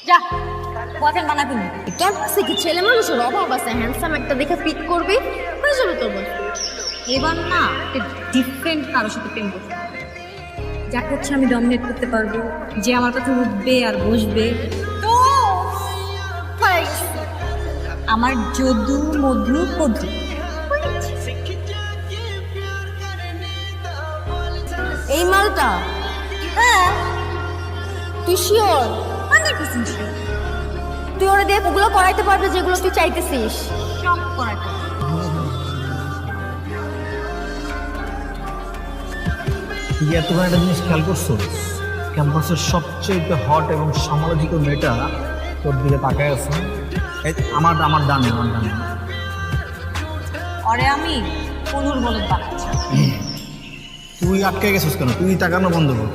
যা পথের মানা তুমি ক্যাম্পাসে কি ছেলে মানুষের অভাব আছে? হ্যান্ডসাম একটা দেখে পিক করবি, হয়ে যাবে তোর বয়। এবার না একটা ডিফারেন্ট কারোর সাথে প্রেম করতে হবে। যাকে হচ্ছে আমি ডমিনেট করতে পারবো, যে আমার কাছে উঠবে আর বসবে। তো আমার যদু মধু কদু। এই মালটা? হ্যাঁ, তুই শিওর? 100% sure। তুই ওরা দিয়ে ওগুলো করাইতে পারবে যেগুলো তুই চাইতেছিস? সব করাটা তুই এতবার একটা জিনিস খেয়াল করছো, ক্যাম্পাসের সবচেয়ে হট এবং সমালোচিত মেয়েটা তোর দিকে তাকায় আছে। আমার আমার ডানে আমার ডানে। ওরে আমি কনুর বলদ বানাচ্ছি। তুই আটকে গেছিস কেন? তুই তাকানো বন্ধ কর।